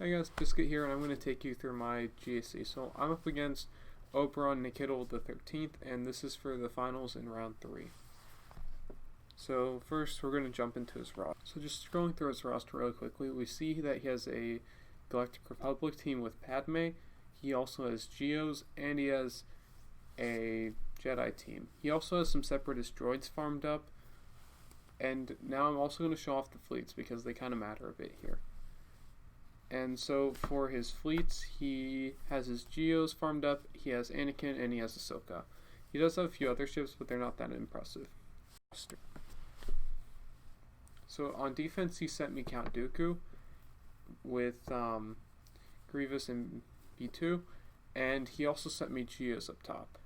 Hey guys, Biscuit here, and I'm going to take you through my GSC. So I'm up against Oberon Nikitl the 13th, and this is for the finals in round 3. So first, we're going to jump into his roster. So just scrolling through his roster really quickly, we see that he has a Galactic Republic team with Padme. He also has Geos, and he has a Jedi team. He also has some Separatist droids farmed up, and now I'm also going to show off the fleets because they kind of matter a bit here. And so for his fleets, he has his Geos farmed up, he has Anakin, and he has Ahsoka. He does have a few other ships, but they're not that impressive. So on defense, he sent me Count Dooku with Grievous and B2, and he also sent me Geos up top.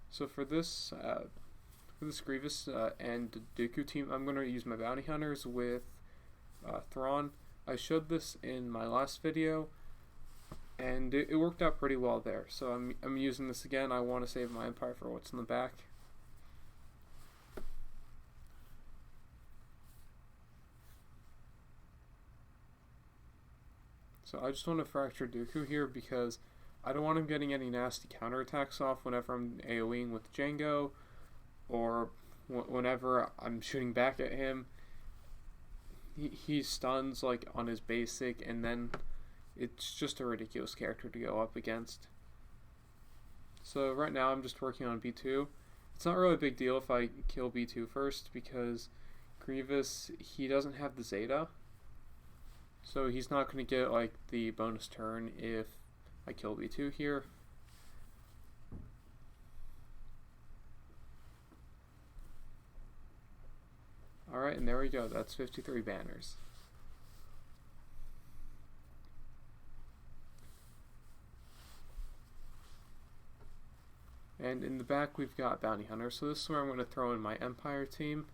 So for this Grievous and Dooku team, I'm going to use my bounty hunters with Thrawn. I showed this in my last video, and it worked out pretty well there. So I'm using this again. I want to save my empire for what's in the back. So I just want to fracture Dooku here because I don't want him getting any nasty counterattacks off whenever I'm AoEing with Jango, or whenever I'm shooting back at him. He stuns like on his basic, and then it's just a ridiculous character to go up against. So right now I'm just working on B2. It's not really a big deal if I kill B2 first because Grievous, he doesn't have the Zeta, so he's not going to get like the bonus turn if I kill B2 here. Alright, and there we go. That's 53 banners. And in the back, we've got Bounty Hunter. So this is where I'm going to throw in my Empire team.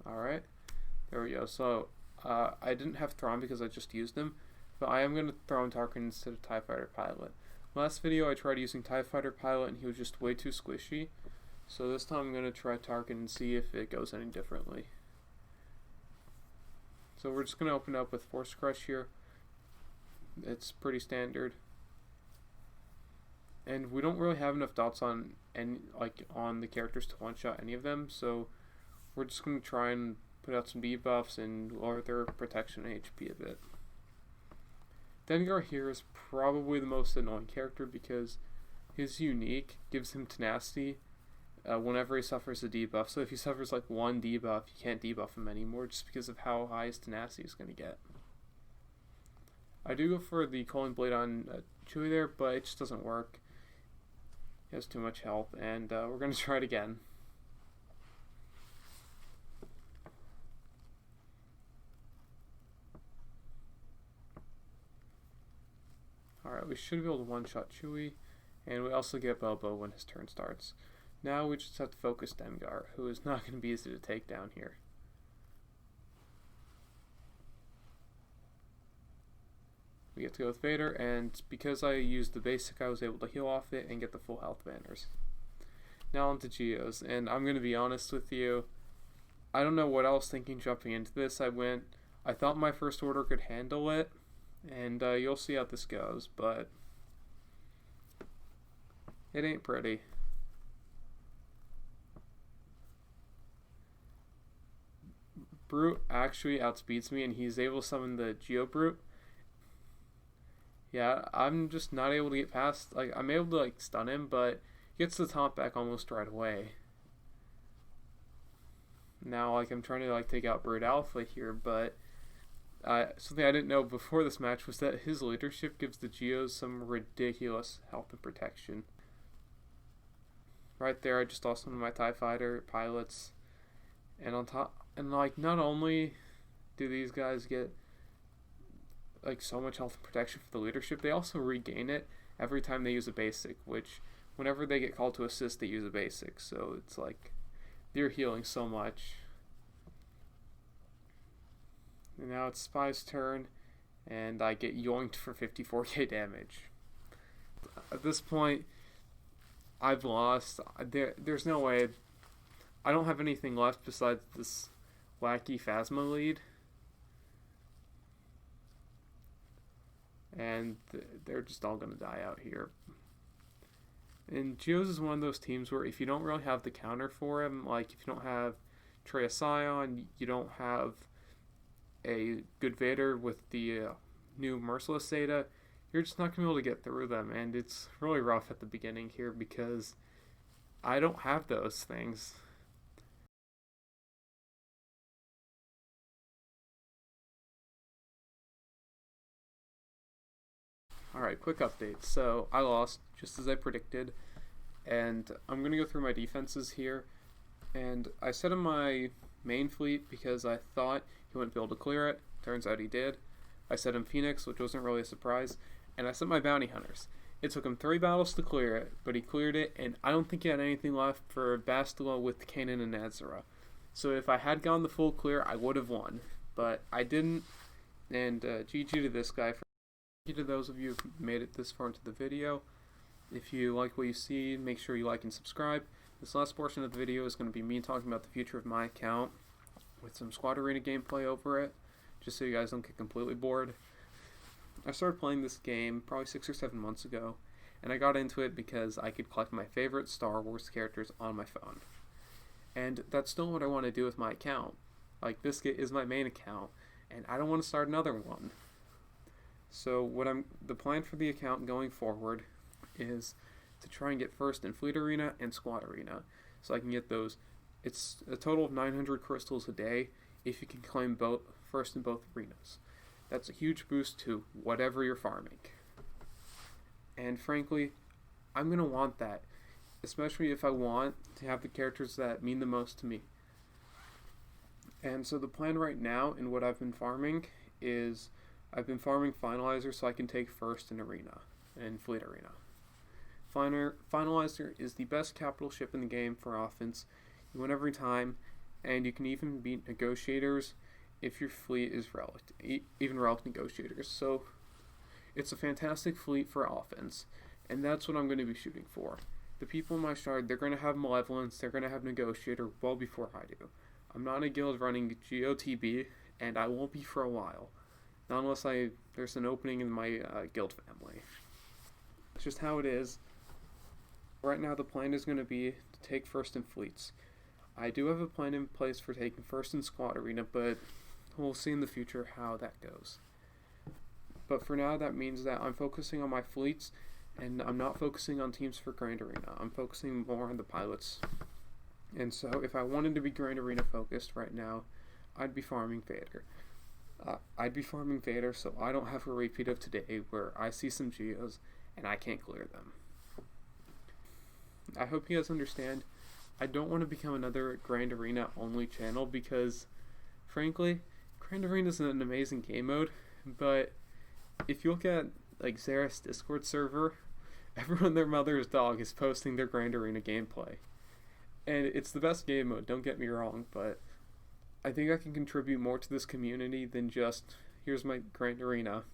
Alright, there we go. So I didn't have Thrawn because I just used him, but I am going to throw in Tarkin instead of TIE Fighter Pilot. Last video I tried using TIE Fighter Pilot and he was just way too squishy, so this time I'm going to try Tarkin and see if it goes any differently. So we're just going to open up with Force Crush here. It's pretty standard. And we don't really have enough dots on the characters to one-shot any of them, so we're just going to try and put out some debuffs and lower their protection and HP a bit. Dengar here is probably the most annoying character because his unique gives him tenacity whenever he suffers a debuff. So if he suffers like one debuff, you can't debuff him anymore just because of how high his tenacity is going to get. I do go for the Culling Blade on Chewie there, but it just doesn't work. He has too much health, and we're going to try it again. Alright, we should be able to one-shot Chewie, and we also get Boba when his turn starts. Now we just have to focus Dengar, who is not going to be easy to take down here. We get to go with Vader, and because I used the basic, I was able to heal off it and get the full health banners. Now on to Geos, and I'm going to be honest with you, I don't know what I was thinking jumping into this. I thought my first order could handle it, and you'll see how this goes, but it ain't pretty. Brute actually outspeeds me, and he's able to summon the Geo Brute. Yeah, I'm just not able to get past, I'm able to stun him, but he gets the taunt back almost right away. Now I'm trying to take out Brute Alpha here, but something I didn't know before this match was that his leadership gives the Geos some ridiculous health and protection. Right there, I just lost one of my TIE Fighter pilots, and on top, and not only do these guys get so much health and protection for the leadership, they also regain it every time they use a basic, which whenever they get called to assist, they use a basic, so it's they're healing so much. And now it's Spy's turn, and I get yoinked for 54k damage. At this point, I've lost. There's no way. I don't have anything left besides this wacky Phasma lead. And they're just all going to die out here. And Geos is one of those teams where if you don't really have the counter for him, like if you don't have Trey Scion, you don't have a good Vader with the new Merciless Zeta, you're just not going to be able to get through them. And it's really rough at the beginning here because I don't have those things. Alright, quick update. So, I lost, just as I predicted, and I'm going to go through my defenses here, and I set him my main fleet because I thought he wouldn't be able to clear it. Turns out he did. I set him Phoenix, which wasn't really a surprise, and I set my Bounty Hunters. It took him 3 battles to clear it, but he cleared it, and I don't think he had anything left for Bastila with Kanan and Nazara. So if I had gone the full clear, I would have won, but I didn't, and GG to this guy for. Thank you to those of you who made it this far into the video. If you like what you see, make sure you like and subscribe. This last portion of the video is going to be me talking about the future of my account with some Squad Arena gameplay over it, just so you guys don't get completely bored. I started playing this game probably 6 or 7 months ago, and I got into it because I could collect my favorite Star Wars characters on my phone. And that's still what I want to do with my account. Like, Biscuit is my main account, and I don't want to start another one. So the plan for the account going forward is to try and get first in Fleet Arena and Squad Arena, so I can get those. It's a total of 900 crystals a day if you can claim both first in both arenas. That's a huge boost to whatever you're farming. And frankly, I'm going to want that, especially if I want to have the characters that mean the most to me. And so the plan right now and what I've been farming is I've been farming Finalizer so I can take first in Arena and Fleet Arena. Finalizer is the best capital ship in the game for offense. You win every time, and you can even beat Negotiators if your fleet is relic, even relic Negotiators. So it's a fantastic fleet for offense, and that's what I'm going to be shooting for. The people in my shard, they're going to have Malevolence, they're going to have Negotiator well before I do. I'm not in a guild running GOTB, and I won't be for a while. Not unless there's an opening in my guild family. It's just how it is. Right now the plan is going to be to take first in fleets. I do have a plan in place for taking first in Squad Arena, but we'll see in the future how that goes. But for now that means that I'm focusing on my fleets, and I'm not focusing on teams for Grand Arena. I'm focusing more on the pilots. And so if I wanted to be Grand Arena focused right now, I'd be farming Vader. So I don't have a repeat of today where I see some Geos and I can't clear them. I hope you guys understand, I don't want to become another Grand Arena only channel because, frankly, Grand Arena is an amazing game mode, but if you look at like Xerath's Discord server, everyone and their mother's dog is posting their Grand Arena gameplay. And it's the best game mode, don't get me wrong, but I think I can contribute more to this community than just, here's my Grand Arena.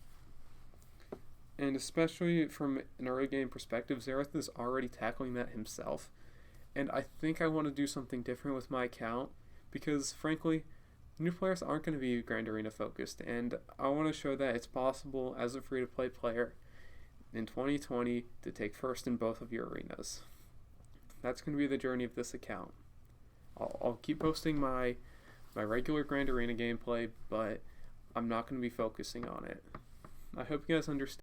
And especially from an early game perspective, Xerath is already tackling that himself. And I think I want to do something different with my account, because frankly, new players aren't going to be Grand Arena focused, and I want to show that it's possible as a free-to-play player in 2020 to take first in both of your arenas. That's going to be the journey of this account. I'll keep posting my regular Grand Arena gameplay, but I'm not going to be focusing on it. I hope you guys understand.